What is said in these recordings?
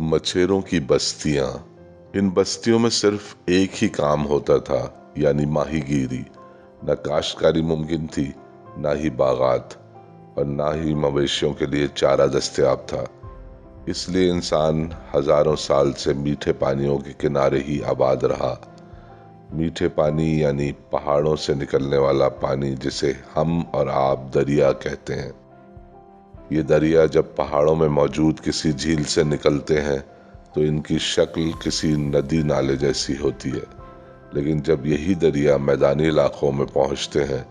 مچھیروں کی بستیاں۔ ان بستیوں میں صرف ایک ہی کام ہوتا تھا، یعنی ماہی گیری۔ نہ کاشتکاری ممکن تھی، نہ ہی باغات، اور نہ ہی مویشیوں کے لیے چارہ دستیاب تھا۔ اس لیے انسان ہزاروں سال سے میٹھے پانیوں کے کنارے ہی آباد رہا۔ میٹھے پانی یعنی پہاڑوں سے نکلنے والا پانی، جسے ہم اور آپ دریا کہتے ہیں۔ یہ دریا جب پہاڑوں میں موجود کسی جھیل سے نکلتے ہیں تو ان کی شکل کسی ندی نالے جیسی ہوتی ہے، لیکن جب یہی دریا میدانی علاقوں میں پہنچتے ہیں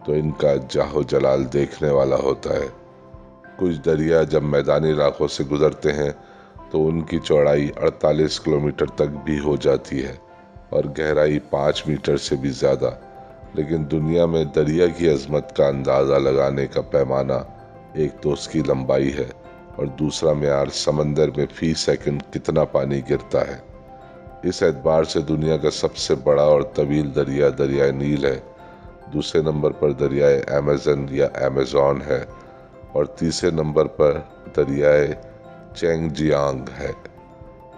تو ان کا جاہ و جلال دیکھنے والا ہوتا ہے۔ کچھ دریا جب میدانی علاقوں سے گزرتے ہیں تو ان کی چوڑائی 48 کلومیٹر تک بھی ہو جاتی ہے اور گہرائی 5 میٹر سے بھی زیادہ۔ لیکن دنیا میں دریا کی عظمت کا اندازہ لگانے کا پیمانہ ایک تو اس کی لمبائی ہے، اور دوسرا معیار سمندر میں فی سیکنڈ کتنا پانی گرتا ہے۔ اس اعتبار سے دنیا کا سب سے بڑا اور طویل دریا دریائے نیل ہے۔ دوسرے نمبر پر دریائے ایمیزن یا ایمیزون ہے، اور تیسرے نمبر پر دریائے چینگ جیانگ ہے۔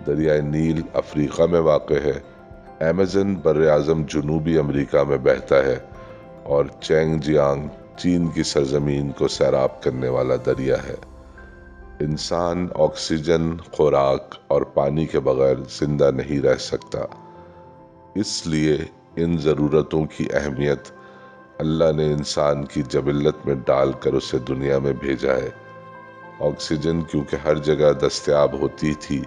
دریائے نیل افریقہ میں واقع ہے، ایمیزن براعظم جنوبی امریکہ میں بہتا ہے، اور چینگ جیانگ چین کی سرزمین کو سیراب کرنے والا دریا ہے۔ انسان آکسیجن، خوراک اور پانی کے بغیر زندہ نہیں رہ سکتا۔ اس لیے ان ضرورتوں کی اہمیت اللہ نے انسان کی جبلت میں ڈال کر اسے دنیا میں بھیجا ہے۔ آکسیجن کیونکہ ہر جگہ دستیاب ہوتی تھی،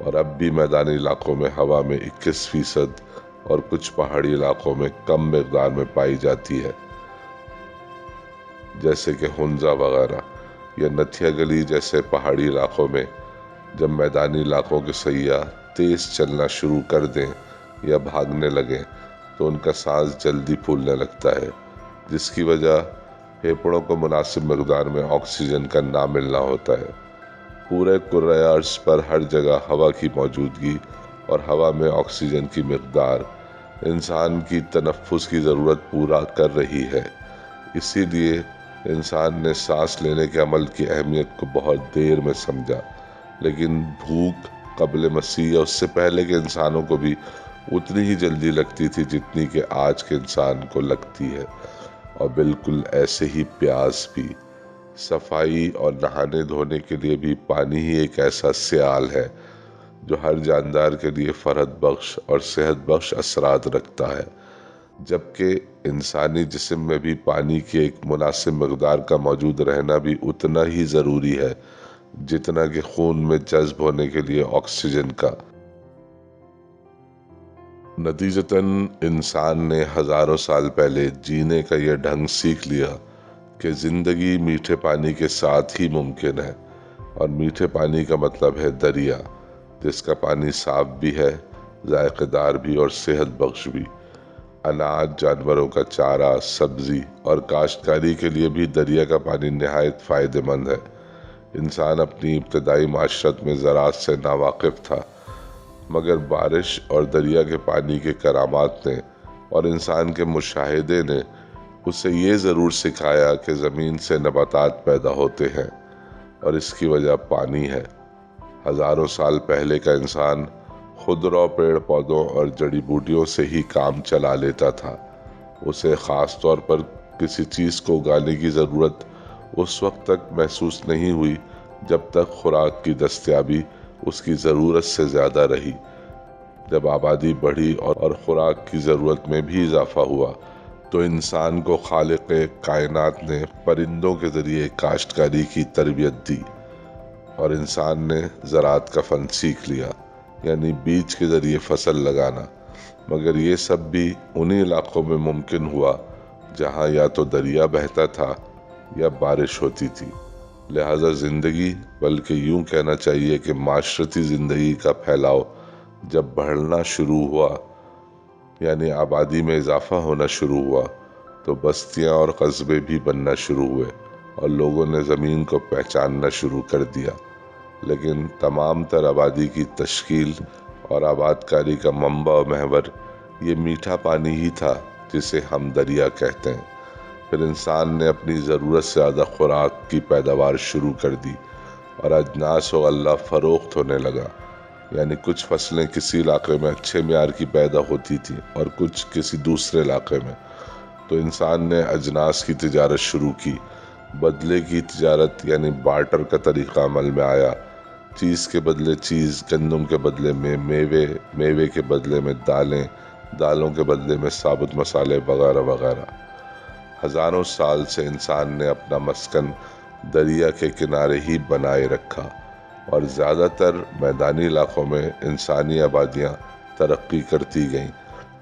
اور اب بھی میدانی علاقوں میں ہوا میں 21% اور کچھ پہاڑی علاقوں میں کم مقدار میں پائی جاتی ہے، جیسے کہ ہنزا وغیرہ، یا نتھیا گلی جیسے پہاڑی علاقوں میں جب میدانی علاقوں کے سیاح تیز چلنا شروع کر دیں یا بھاگنے لگیں تو ان کا سانس جلدی پھولنے لگتا ہے، جس کی وجہ پھیپھڑوں کو مناسب مقدار میں آکسیجن کا نہ ملنا ہوتا ہے۔ پورے کرۂ ارض پر ہر جگہ ہوا کی موجودگی اور ہوا میں آکسیجن کی مقدار انسان کی تنفس کی ضرورت پورا کر رہی ہے۔ اسی لیے انسان نے سانس لینے کے عمل کی اہمیت کو بہت دیر میں سمجھا، لیکن بھوک قبل مسیح یا اس سے پہلے کے انسانوں کو بھی اتنی ہی جلدی لگتی تھی جتنی کہ آج کے انسان کو لگتی ہے، اور بالکل ایسے ہی پیاس بھی۔ صفائی اور نہانے دھونے کے لیے بھی پانی ہی ایک ایسا سیال ہے جو ہر جاندار کے لیے فرحت بخش اور صحت بخش اثرات رکھتا ہے، جبکہ انسانی جسم میں بھی پانی کی ایک مناسب مقدار کا موجود رہنا بھی اتنا ہی ضروری ہے جتنا کہ خون میں جذب ہونے کے لیے آکسیجن کا۔ نتیجتاً انسان نے ہزاروں سال پہلے جینے کا یہ ڈھنگ سیکھ لیا کہ زندگی میٹھے پانی کے ساتھ ہی ممکن ہے، اور میٹھے پانی کا مطلب ہے دریا، جس کا پانی صاف بھی ہے، ذائقہ دار بھی اور صحت بخش بھی۔ اناج، جانوروں کا چارہ، سبزی اور کاشتکاری کے لیے بھی دریا کا پانی نہایت فائدہ مند ہے۔ انسان اپنی ابتدائی معاشرت میں زراعت سے ناواقف تھا، مگر بارش اور دریا کے پانی کے کرامات نے اور انسان کے مشاہدے نے اسے یہ ضرور سکھایا کہ زمین سے نباتات پیدا ہوتے ہیں، اور اس کی وجہ پانی ہے۔ ہزاروں سال پہلے کا انسان خودرو پیڑ پودوں اور جڑی بوٹیوں سے ہی کام چلا لیتا تھا۔ اسے خاص طور پر کسی چیز کو اگانے کی ضرورت اس وقت تک محسوس نہیں ہوئی جب تک خوراک کی دستیابی اس کی ضرورت سے زیادہ رہی۔ جب آبادی بڑھی اور خوراک کی ضرورت میں بھی اضافہ ہوا تو انسان کو خالق کائنات نے پرندوں کے ذریعے کاشتکاری کی تربیت دی، اور انسان نے زراعت کا فن سیکھ لیا، یعنی بیج کے ذریعے فصل لگانا۔ مگر یہ سب بھی انہی علاقوں میں ممکن ہوا جہاں یا تو دریا بہتا تھا یا بارش ہوتی تھی۔ لہٰذا زندگی، بلکہ یوں کہنا چاہیے کہ معاشرتی زندگی کا پھیلاؤ جب بڑھنا شروع ہوا، یعنی آبادی میں اضافہ ہونا شروع ہوا، تو بستیاں اور قصبے بھی بننا شروع ہوئے اور لوگوں نے زمین کو پہچاننا شروع کر دیا۔ لیکن تمام تر آبادی کی تشکیل اور آباد کاری کا منبع و محور یہ میٹھا پانی ہی تھا جسے ہم دریا کہتے ہیں۔ پھر انسان نے اپنی ضرورت سے زیادہ خوراک کی پیداوار شروع کر دی، اور اجناس و غلہ فروخت ہونے لگا، یعنی کچھ فصلیں کسی علاقے میں اچھے معیار کی پیدا ہوتی تھیں اور کچھ کسی دوسرے علاقے میں، تو انسان نے اجناس کی تجارت شروع کی۔ بدلے کی تجارت یعنی بارٹر کا طریقہ عمل میں آیا، چیز کے بدلے چیز، گندم کے بدلے میں میوے، میوے کے بدلے میں دالیں، دالوں کے بدلے میں ثابت مسالے وغیرہ وغیرہ۔ ہزاروں سال سے انسان نے اپنا مسکن دریا کے کنارے ہی بنائے رکھا، اور زیادہ تر میدانی علاقوں میں انسانی آبادیاں ترقی کرتی گئیں،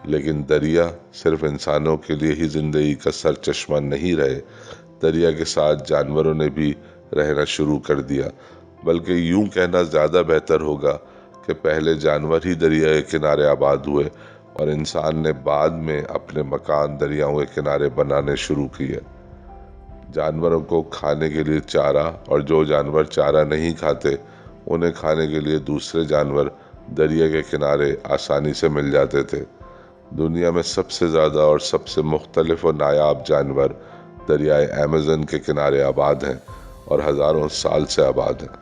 لیکن دریا صرف انسانوں کے لیے ہی زندگی کا سرچشمہ نہیں رہے، دریا کے ساتھ جانوروں نے بھی رہنا شروع کر دیا، بلکہ یوں کہنا زیادہ بہتر ہوگا کہ پہلے جانور ہی دریا کے کنارے آباد ہوئے اور انسان نے بعد میں اپنے مکان دریاؤں کے کنارے بنانے شروع کیے۔ جانوروں کو کھانے کے لیے چارہ، اور جو جانور چارہ نہیں کھاتے انہیں کھانے کے لیے دوسرے جانور دریا کے کنارے آسانی سے مل جاتے تھے۔ دنیا میں سب سے زیادہ اور سب سے مختلف و نایاب جانور دریائے ایمیزن کے کنارے آباد ہیں اور ہزاروں سال سے آباد ہیں۔